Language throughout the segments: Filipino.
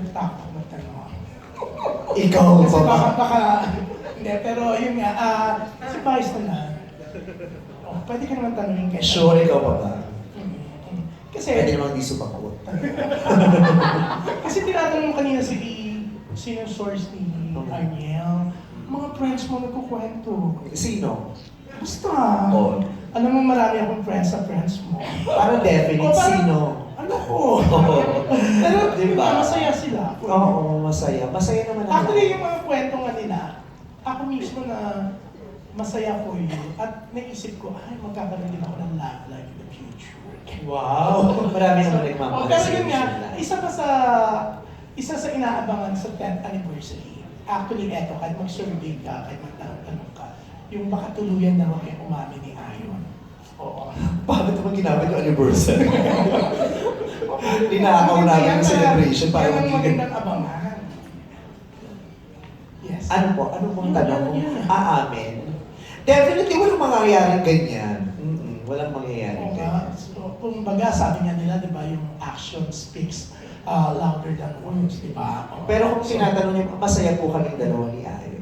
natatakot ako magtanong. Ikaw Kasi pa ba? baka, hindi, pero yun nga, si Vice na lang. Oh, pwede ka naman tanongin kayo. Sure, ikaw pa ba? Kasi, Pwede namang di supakot. kasi tinatanong kanina sino source ni Arniel. Mga friends mo nagkukwento. Sino? Basta. Oh. Alam mo, marami akong friends sa friends mo. Parang definite, sino? Ano ko? Pero, Diba? masaya sila. Oo, masaya. Masaya naman ako. Actually, yung mga kwento nga nila, ako mismo na masaya for you. At naisip ko, ay, magkakaroon din ako ng love life in the future. Wow! Marami naman nagmamahal pero sa yun nga, future. isa sa inaabangan sa 10th anniversary. Actually, eto, kahit mag-survey ka, kahit magtanong ka, yung baka tuluyan na huwag kayong umami ni Ayon. Oo. Bakit naman ginamit yung anniversary? Linakaw namin yung celebration para yan ang magiging... magandang abangan. Yes. Ano po? Ano pong tanong mo? Yan. Amen? Definitely walang mangyayaring ganyan. Walang mangyayaring Oo nga. ganyan. So, kumbaga, sabi nga nila, di ba, yung action speaks louder than words, di ba? Pero kung tinatanong niyo, masaya po kaming dalawa ni Ayon.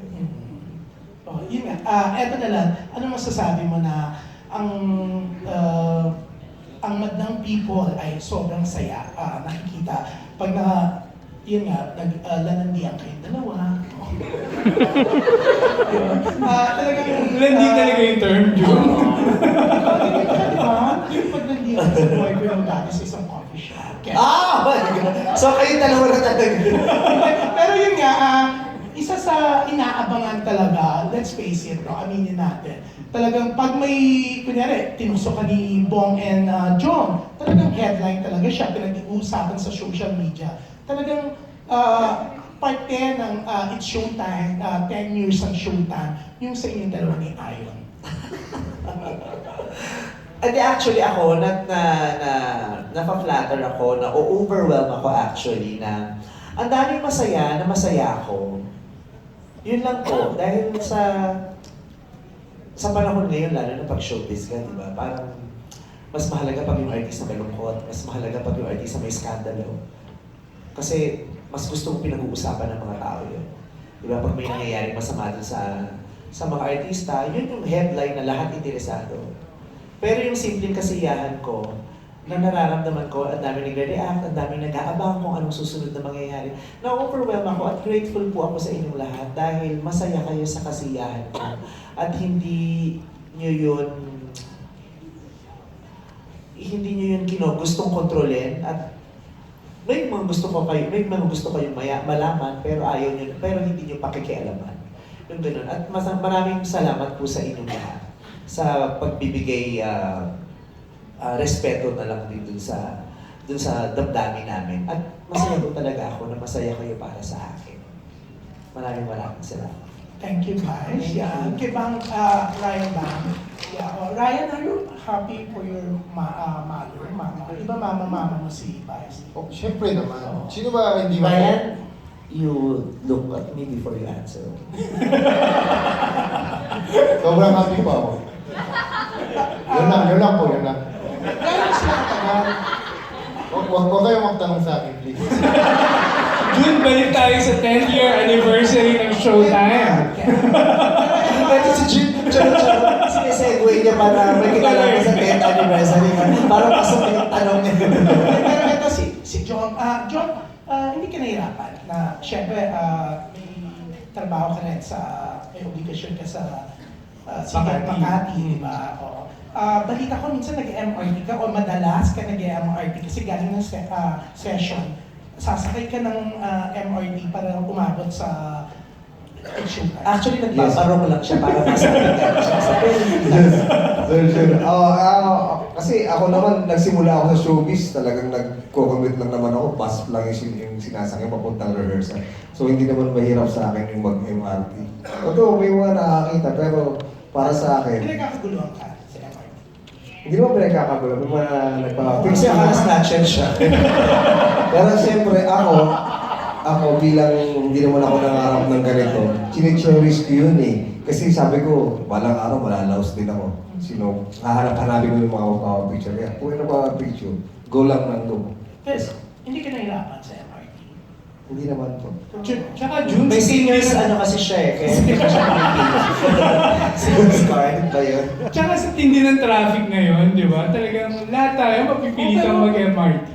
Oh, yun nga. Eto na lang, ano masasabi mo na ang madlang people ay sobrang saya. Nakikita, pag yun nga, naglalandian kayong dalawa. Talagang... Landi talaga yung term, June. Diba? Yung paglandian sa buhay ko yung dati sa isang coffee shop. So kayo dalawa na talaga. Pero yun nga, isa sa inaabangan talaga, let's face it, no, aminin natin, talagang pag may, kunyari, tinusok ka ni Bong and John, talagang headline talaga siya, pinag-uusapan sa social media. Talagang parte ng It's Showtime, 10 years ng Showtime, yung sa inyong dalawa ni Ayon. Actually ako, napa-flatter ako, na-overwhelm ako actually na ang daming masaya na masaya ako. Yun lang po, dahil sa panahon ngayon, lalo na pag showbiz ka, di ba? Parang mas mahalaga pag yung artista malungkot, mas mahalaga pag yung artista may skandalo. Kasi mas gusto mong pinag-uusapan ng mga tao yun. Di ba? Pag may nangyayaring masama dun sa mga artista, yun yung headline na lahat interesado. Pero yung simpleng kasiyahan ko, na nararamdaman ko, ang dami nagre-react, ang dami nag-aabang kung anong susunod na mangyayari. Na-overwhelm ako at grateful po ako sa inyong lahat dahil masaya kayo sa kasiyahan ko. At hindi nyo yun gustong kontrolin at may mga gusto kayong malaman pero pero hindi nyo pakikialaman. Yung ganun. At maraming salamat po sa inyong lahat sa pagbibigay respeto na lang din dun sa damdamin namin. At masaya po talaga ako na masaya kayo para sa akin. Maraming salamat. Thank you, guys. Yeah. Kay Bang, Ryan Bang. Yeah. Ryan, are you happy for your mother, mama? Di ba mama mo si Vice? Oh, syempre naman. Sino ba hindi ba? Ryan, you look at me before you answer. Sobrang happy po ako. Yun lang po. Gano'n sila katagal? Huwag kayong magtanong sa akin, please. June, balik tayo sa 10th year anniversary ng Showtime. Ito si Jim, sinesegue niya para may kinalaman sa 10th anniversary. Parang pasok na yung tanong niya. Pero ito si John. John, hindi ka nahirapan na syempre may trabaho ka rin may obligasyon ka sa Makati, di ba? Oo. Balita ko minsan nag-MRT ka o madalas ka nag-MRT kasi galing ng session. Sasakay ka ng MRT para umabot sa Showtime. Actually, nagpaparong lang siya para masabi ka siya sa Sure. Kasi ako naman, nagsimula ako sa showbiz, talagang nagko-commute lang naman ako, bus lang yung sinasakyan papuntang rehearsal. So hindi naman mahirap sa akin yung mag-MRT. Totoo, may mga nakakita, pero para sa akin, Pinagkakaguluhan ka sa MRT. hindi naman pinagkakagulo, may mga nagpa-fix. Kasi akala snatcher siya. Pero siyempre ako bilang hindi naman ako nangarap ng ganito, chine-cherish ko yun eh. Kasi sabi ko, balang araw malalaos din ako. Sino, hahanap-hanapin ko yung mga picture. Kaya kung yung picture, go lang ng go. Pero hindi ka nahirapan sa MRT. Hindi naman po. Tsaka June, May seniors, sa ano kasi siya eh, kaya hindi ka siya seniors card ba yun? tsaka sa tindi ng traffic ngayon, di ba? Talagang lahat tayo mapipilitang mag-MRT.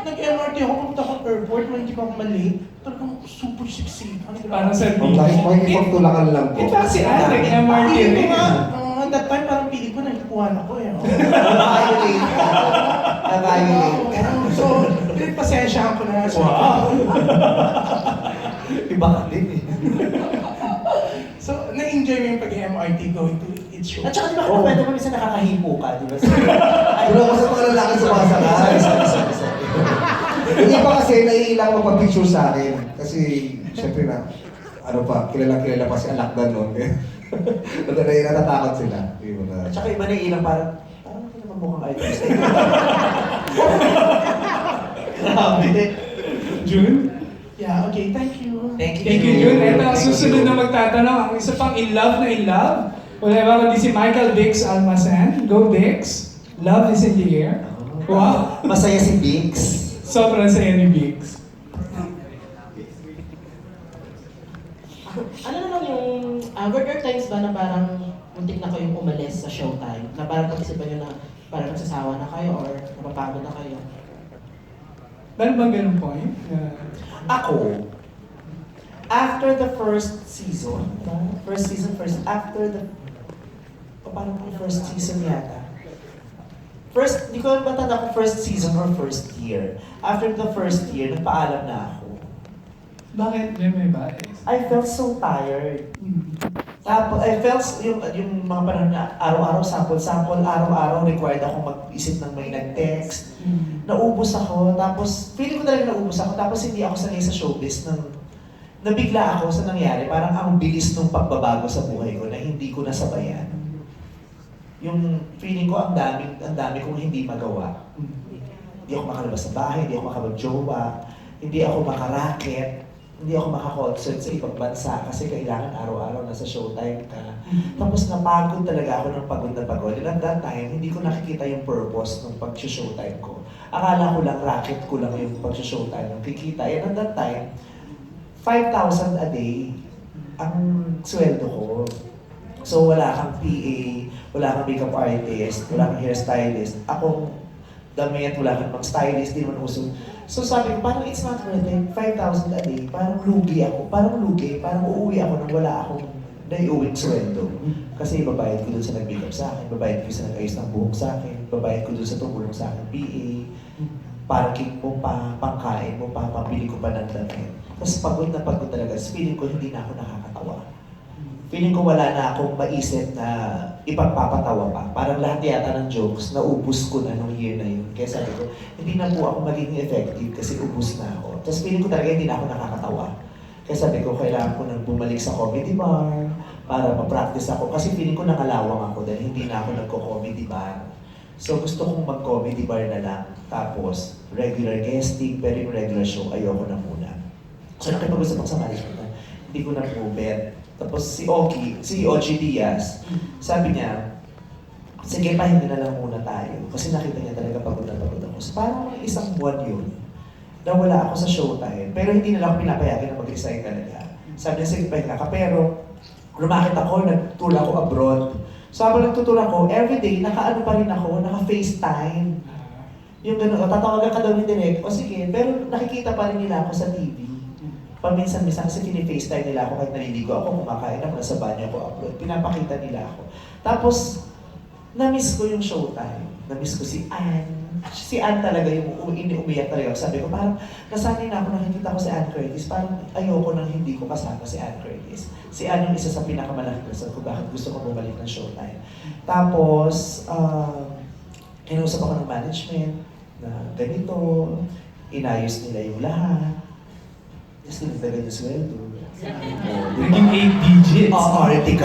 Nag-MRT ako, pumunta akong airport, hindi pa ako mali. Talagang super sexy. Parang sa Makikipagtulakan lang po. In fact, si Alec, MRT Pili ko rin. nga, at that time parang pili ko, nagpuan ako eh. Na-violate ka. Na-violate ka. So, pinagpasensyahan ko na. Wow! Iba ka din eh. So, na-enjoy mo yung pag-MRT going to its show. At saka di ba pwede mo minsan nakakahipo ka, di ba? Wala ko sa mga lalaki sumasakay. Sorry. Yung iba kasi naiilang magpa-picture sa akin. Kasi, syempre na, kilala pa si Alakdan noon. Natatakot sila. At saka iba na ilang parang hindi naman mukhang artist. Grabe. June? Yeah, okay, thank you. Thank you, Thank you, June. Ito, ang Thank susunod you. na magtatanong, ang isa pang in love na in love. Wala ba kundi si Michael Dix Almasan. Go Dix. Love is in the air. Wow. Masaya si Biggs. Sobrang saya ni Biggs. Ano naman yung, were there times ba na parang muntik na kayong umalis sa Showtime? Na parang pag-isipan nyo na parang nagsasawa na kayo or napapagod na kayo? Meron bang ganun point? Ako, after the first season, after the, parang first season yata. Di ko matanda kung first season or first year. After the first year, nagpaalam na ako. Bakit? May bias. I felt so tired. Tapos, I felt yung mga panahon na araw-araw, sample, araw-araw required ako mag-isip ng may nag-text. Naubos ako, tapos feeling ko talaga naubos ako, tapos hindi ako sanay sa showbiz nang nabigla ako sa nangyari. Parang ang bilis ng pagbabago sa buhay ko na hindi ko nasabayan. Yung feeling ko ang dami kong hindi magawa. Hindi ako makalabas sa bahay, hindi ako makapag-jowa, hindi ako makaraket, hindi ako makakoncert sa ibang bansa kasi kailangan araw-araw nasa Showtime ka. Tapos napagod talaga ako ng pagod na pagod. And at that time, hindi ko nakikita yung purpose ng pag-showtime ko. Akala ko lang, racket ko lang yung pag-showtime ng kikita. And at that time, 5,000 a day ang sweldo ko. So wala kang PA, wala kang makeup artist, wala kang hairstylist. Akong damit, wala kang mag-stylist, di naman uso. So sabi ko, parang it's not worth it. 5,000 a day, parang lugi ako. Parang uuwi ako nang wala akong naiuwing sweldo. Kasi babayad ko dun sa nag-makeup sa akin, babayad ko sa nag-ayos ng buhok sa akin, babayad ko dun sa tumulong sa akin PA, parking mo pa, pangkain mo pa, pambili ko pa ng damit. Tapos pagod na pagod talaga. Feeling ko hindi na ako nakakatawa. Feeling ko wala na akong maisip na ipagpapatawa pa. Parang lahat yata ng jokes, naubos ko na nung year na yun. Kaya sabi ko, hindi na po ako magiging effective kasi ubos na ako. Tapos feeling ko talaga hindi na ako nakakatawa. Kaya sabi ko, kailangan ko nang bumalik sa comedy bar para ma-practice ako. Kasi feeling ko nakalawang ako dahil hindi na ako nagko-comedy bar. So gusto kong mag-comedy bar na lang. Tapos regular guesting, pero yung regular show, ayoko na muna. So nakipag-usap ako sa management na hindi ko na po bet. Tapos si Ogie Diaz, sabi niya, sige, pahinga na lang muna tayo. Kasi nakita niya talaga pagod na pagod ako. So parang isang buwan yun, na wala ako sa Showtime. Pero hindi nila ako pinapayagan na mag-resign talaga. Sabi niya, sige, pahinga ka. Pero lumakit ako, nag-tour ako abroad. So habang nagtutour ako, everyday, naka-ano pa rin ako, naka-FaceTime. Yung gano'n, tatawagan ka daw ni Direk, o sige, pero nakikita pa rin nila ako sa TV. Paminsan-minsan kasi pini-FaceTime nila ako kahit naliligo ako, kumakain ako, nasa banyo ako upload. Pinapakita nila ako. Tapos, na-miss ko yung Showtime. Na-miss ko si Ann. Si Ann talaga yung umiyak talaga. Sabi ko, parang nasanay na ako, nakikita ko si Ann Curtis. Parang ayoko nang hindi ko kasama si Ann Curtis. Si Ann yung isa sa pinakamalaking reason ko bakit gusto ko bumalik ng Showtime. Tapos, kinausap ako ng management na ganito, inayos nila yung lahat. Tapos nagdagan yung sweldo. Naging 8 digits. Arty ka.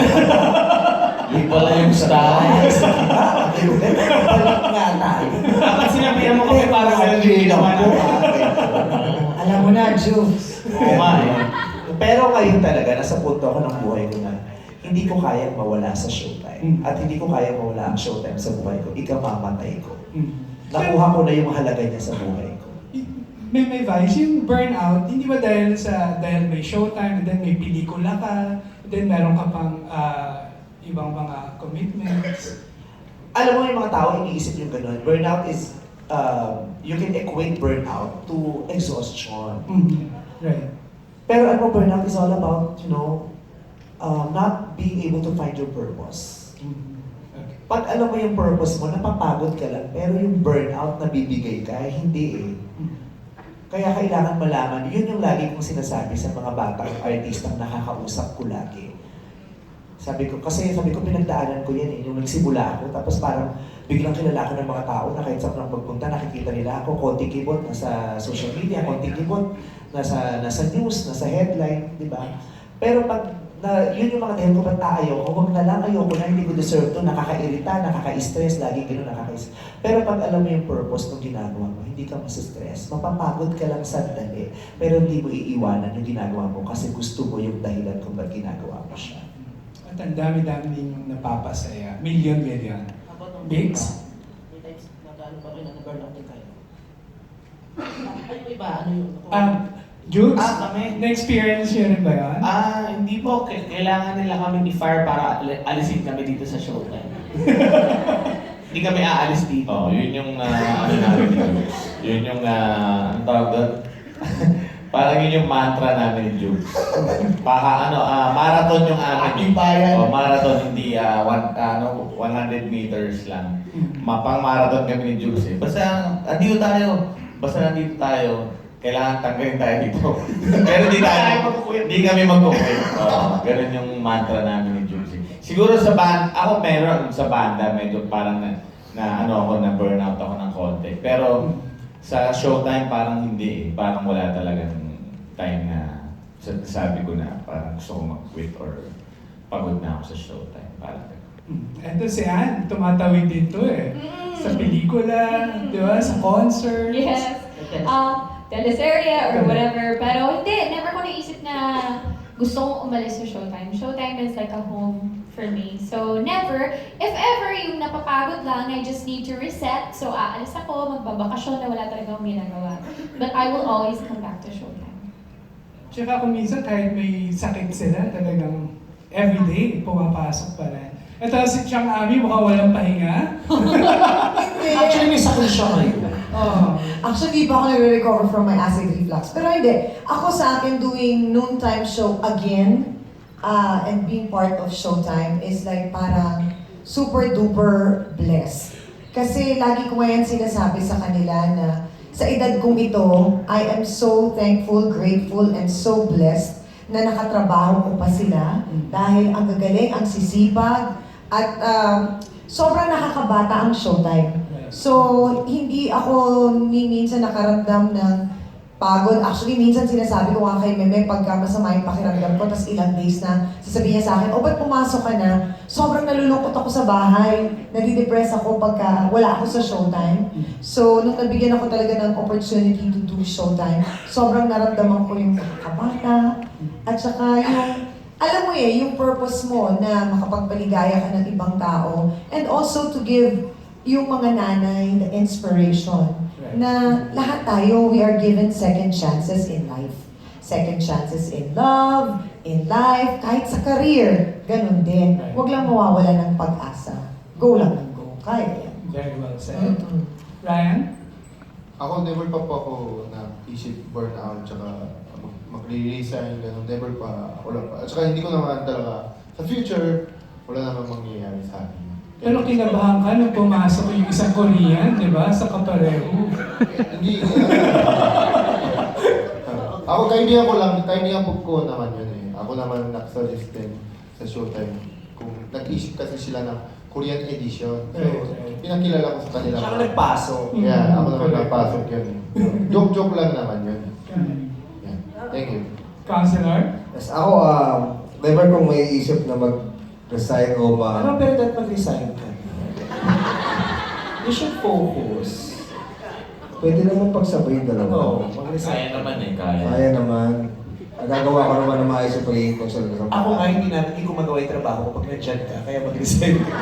Hindi pala yung style. Balik nga tayo. Dapat sinabihan mo kami para sa yung ginawa na. Alam mo na, Jules. Oo nga eh. Pero ngayon talaga, nasa punto ako ng buhay ko na hindi ko kayang mawala sa Showtime. At hindi ko kayang mawala ang Showtime sa buhay ko. Ikamamatay ko. Nakuha ko na yung halaga niya sa buhay ko. may vice, yung burnout, hindi ba dahil may Showtime, and then may pelikula ka, and then meron ka pang ibang mga commitments? Alam mo yung mga tao, iniisip yung ganun. Burnout is, you can equate burnout to exhaustion. Right. Pero ano, burnout is all about, not being able to find your purpose. Okay. Pag alam mo yung purpose mo, napapagod ka lang, pero yung burnout na bibigay ka, hindi eh. Kaya kailangan malaman, yun yung lagi kong sinasabi sa mga batang artistang nakakausap ko lagi. Sabi ko, pinagdaanan ko yan eh, yung nagsimula ako, tapos parang biglang kilala ko ng mga tao na kahit saan lang pagpunta, nakikita nila ako, konting kibot, nasa social media, konting kibot, nasa news, nasa headline, di ba? Pero pag yun yung mga dahilan ko ba't ayaw ko, huwag na lang, ayoko na, hindi ko deserve to, nakakairita, nakaka-stress, lagi gano'n nakaka-stress. Pero pag alam mo yung purpose ng ginagawa mo, hindi ka masistress, mapapagod ka lang sandali, pero hindi mo iiwanan yung ginagawa mo kasi gusto mo yung dahilan kung ba't ginagawa mo siya. At ang dami-dami din yung napapasaya. Million. Bigs? May times nag-ano ba kayo na burnout din kayo? Ay, yung iba, ano yung... Jukes? Kami. Na-experience nyo rin ba yan? Hindi po. Kailangan nila kami i-fire para alisin kami dito sa Showtime. Hindi kami aalis dito. Yun yung ano namin ni Jukes. Yun yung, ang tawag doon? Parang yun yung mantra namin ni Jukes. Baka marathon yung amin. Marathon, hindi 100 meters lang. Mapang marathon kami ni Jukes eh. Basta nandito tayo. Kailangan tanggalin tayo dito. Pero hindi kami mag-quit. Ganun yung mantra namin ni Jukes. Siguro sa ako meron sa banda, medyo parang na burnout ako ng konti. Pero sa Showtime parang hindi eh. Parang wala talagang time na sabi ko na parang gusto ko mag-quit or pagod na ako sa Showtime. Parang Ito si Ann, tumatawid dito eh. Sa pelikula, di ba? Sa concert. Yes. Teleserye or whatever. Pero hindi, never ko naisip na gusto kong umalis sa Showtime. Showtime is like a home for me. So never, if ever yung napapagod lang, I just need to reset. So aalis ako, magbabakasyon na wala talagang ginagawa. But I will always come back to Showtime. Tsaka kung minsan kahit may sakit sila, talagang everyday pumapasok pa rin. Ito si Chang Ami, mukhang walang pahinga. Actually, may sakit siya ngayon. Actually, pa ako nare-recover from my acid reflux. Pero hindi. Ako sa akin doing noontime show again and being part of Showtime is like parang super duper blessed. Kasi lagi ko ngayon sinasabi sa kanila na sa edad kong ito, I am so thankful, grateful, and so blessed na nakatrabaho ko pa sila dahil ang gagaling, ang sisipag, at sobrang nakakabata ang Showtime. So, hindi ako minsan nakaramdam ng pagod. Actually, minsan sinasabi ko nga kay Meme, pagka masama yung pakiramdam ko, tapos ilang days na, sasabihin niya sa akin, ba't pumasok ka na? Sobrang nalulungkot ako sa bahay. Nadidepress ako pagka wala ako sa Showtime. So, nung nabigyan ako talaga ng opportunity to do Showtime, sobrang naramdaman ko yung kakabata. At saka yung, alam mo yung purpose mo na makapagpaligaya ka ng ibang tao. And also to give yung mga nanay, the inspiration, na lahat tayo, we are given second chances in life. Second chances in love, in life, kahit sa career, ganun din. Huwag lang mawawala ng pag-asa. Go lang ng go. Kaya yan. Very well said. Ryan? Ako, never pa po ako na-isip burnout, tsaka mag-resign, gano'n. Never pa, wala pa. At saka hindi ko naman talaga, sa future, wala naman mangyayari sa akin. Pero kinabahan ka nung pumasok yung isang Korean, di ba? Sa kapareho. Hindi. Ako, kaibigan ko naman yun eh. Ako naman nag-suggest din sa Showtime. Kung nag-isip kasi sila ng Korean edition. So, pinakilala ko sa kanila. Siya nagpasok. Yeah, ako naman nagpasok yun. Joke-joke lang naman yun. Yeah. Thank you. Counselor? Yes, ako, never kong may isip na mag-resign o Ano, pero dapat mag-resign ka. You should focus. Pwede naman pagsabayin dalawa. Mag-resign. kaya naman eh, kaya. Kaya naman. Nagagawa ko naman na maayos yung pagiging consultant. Ako nga, hindi ko magawa yung trabaho ko pag nandyan ka, kaya mag-resign ka.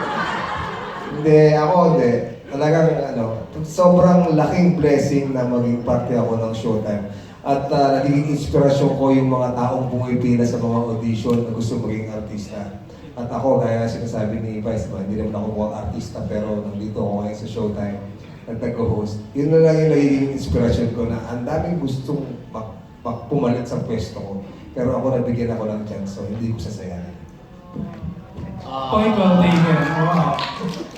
Hindi, ako hindi. talagang sobrang laking blessing na maging parte ako ng Showtime. At nagiging inspirasyon ko yung mga taong pumipila sa mga audition na gusto maging artista. At ako, gaya sinasabi ni Vice, hindi naman ako mukhang artista pero nandito ako ngayon sa Showtime at nag-host. Yun na lang yung nagiging inspirasyon ko na ang daming gustong pumalit sa pwesto ko. Pero ako nabigyan ako ng chance, so hindi ko sasayahin. Point well taken. Wow.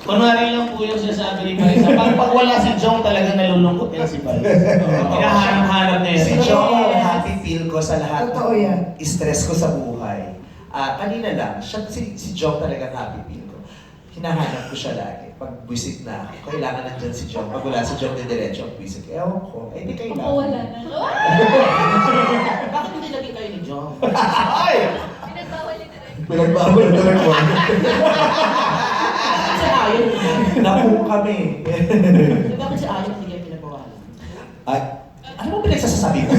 Kunwari lang po yung sinasabi ni Vice. Pag wala si Jong, talagang nalulungkot yan si Vice. Hinahanap na yan. Si Joe, happy feel ko sa lahat Totoo yan. stress ko sa buhay. Kanina lang, si Joe talagang happy feel ko. Hinahanap ko siya lagi. Pag visit na ako, kailangan nandyan si Joe. Pag wala si Joe, diretso ang visit. Ewan ko, di kailangan. Ako wala na. Bakit hindi naging kayo ni Jong? Ay! Pinagbawal ito rin. Pinagbabal na lang ko. Bakit si Ayon? Napo kami. Bakit si Ayon hindi kayo pinagbawalan? Ay, ano mo pinagsasasabi ko?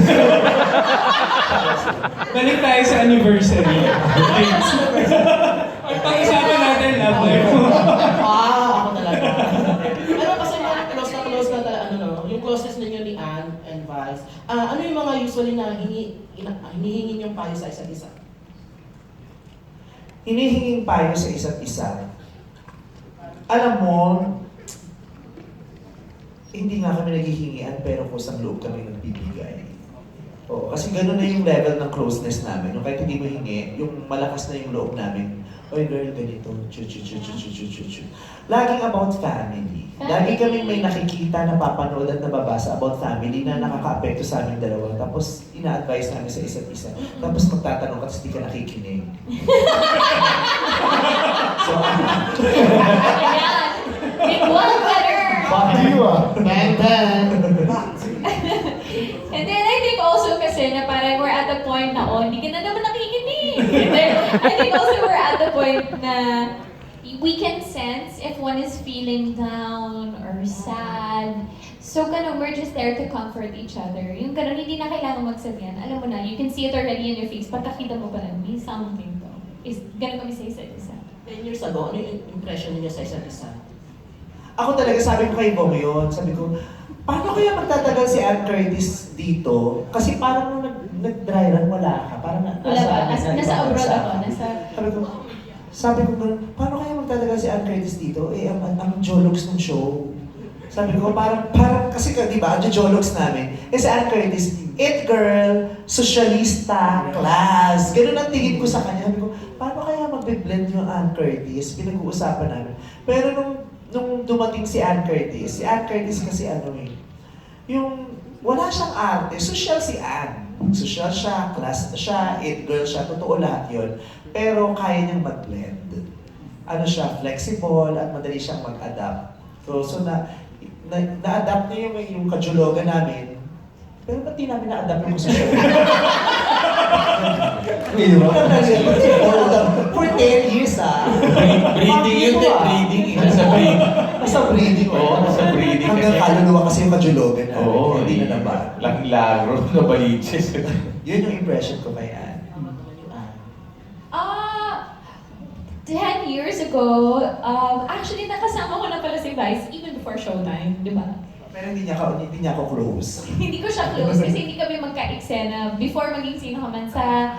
Balik tayo sa anniversary. Pag-usapan natin love life mo. Ako talaga. Pero kasi close na yung closest ninyo ni Ann and Vice. Ano yung mga usually na hinihingi yung payo sa isa't isa? Hinihinging payo sa isa't isa. Alam mo, hindi nga kami naghihingian pero kusang loob kami nagbibigay. Oo, kasi gano'n na yung level ng closeness namin. Yung kahit hindi mo hingi, yung malakas na yung loob namin. Oy girl, ganito. Laging about family. Lagi kami may nakikita, napapanood at nababasa about family na nakaka-apekto sa aming dalawa. Tapos ina-advise namin sa isa't isa. Tapos magtatanong ka, tapos di ka nakikinig. So, Ayan. It was better. Bang! And then I think also kasi na parang we're at the point na, hindi ka na naman nakikinig. And then I think also we're at the point na we can sense if one is feeling down or sad. So ganun, we're just there to comfort each other. Yung ganun, hindi na kailangan magsabihan. Alam mo na, you can see it already in your face. Pagkakita mo pa lang, may something to. Ganun kami sa isa't isa. 10 years ago, ano yung impression niyo sa isa't isa? ako talaga sabi ko kay Bong yun, sabi ko, paano kaya magtatagal si Ann Curtis dito? Kasi parang nung nag-dry run, wala ka. Parang Wala ba? Nasa abroad ako. Sabi ko gano'n, paano kaya magtatagal si Ann Curtis dito? Ang jologs ng show. Sabi ko, parang kasi di ba, ang jologs namin. Si Ann Curtis, it girl, socialista, class. Ganun ang tingin ko sa kanya. Sabi ko, paano kaya magbe-blend yung Ann Curtis? Pinag-uusapan namin. Pero nung dumating si Ann Curtis kasi yung wala siyang arte, social si Ann. Social siya, class siya, it girl siya, totoo lahat yun. Pero kaya niyang mag-blend. Siya, flexible at madali siyang mag-adapt. So na-adapt niya yung kajulogan namin. Pero ba't di namin na-adapt yung social? Hindi ba? For 10 years Breeding yun, breeding. Nasa breeding. Nasa breeding. Oo, nasa breeding. Hanggang kaluluwa kasi yung kajulogan namin. Oo, hindi na naman. Laking lagro na baliches. Yun yung impression ko kay Ann. 10 years ago, actually nakasama ko na pala si Vice even before Showtime, di ba? Pero hindi niya ako close. Hindi ko siya close kasi hindi kami magka-eksena before maging sino ka man sa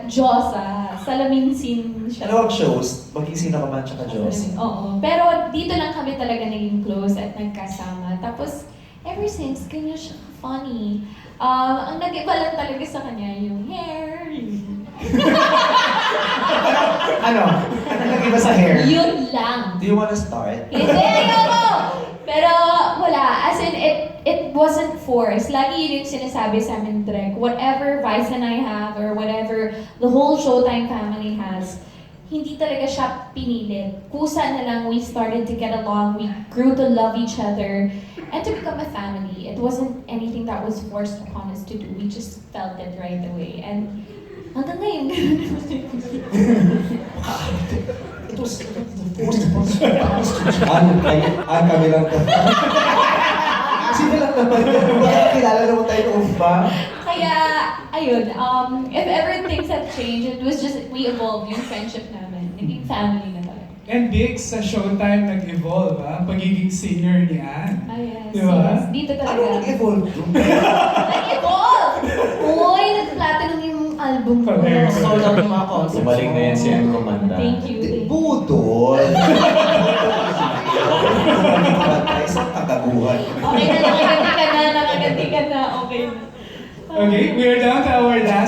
Diyosa, sa Lamin scene siya. Dalawang shows, maging sino ka man tsaka Diyos. Oo. Pero dito lang kami talaga naging close at nagkasama. Tapos, ever since, ganyan siya funny. Ang nag-iba lang talaga sa kanya, yung hair, Ano nag-iba sa hair? yun lang. Do you wanna start? Hindi, ayoko! Pero wala, as in, it wasn't forced. Lagi yun yung sinasabi sa amin, Drek. Whatever Vice and I have, or whatever the whole Showtime family has, hindi talaga siya pinilit. Kusa na lang, we started to get along, we grew to love each other, and to become a family. It wasn't anything that was forced upon us to do. We just felt it right away. And hanggang ngayon, It was forced upon Kami lang to. Sino lang naman yun? Bakit kilala naman tayo noon pa? kaya, ayun, if ever things have changed, it was just, we evolved yung friendship namin. Naging family na talaga. And Big, sa Showtime nag-evolve, pagiging singer ni Ann. Ah, yes. Diba? Yes. Dito talaga. Ano nag-evolve? Nag-evolve! Uy, nag-platinum yung album ko. Correct. Sold out yung mga concerts. Bumalik na yan si Ann Comanda. Thank you. Thank you. Budol! Isang kagaguhan. Okay na, nakaganti ka na. Okay na. Okay, we are down to our last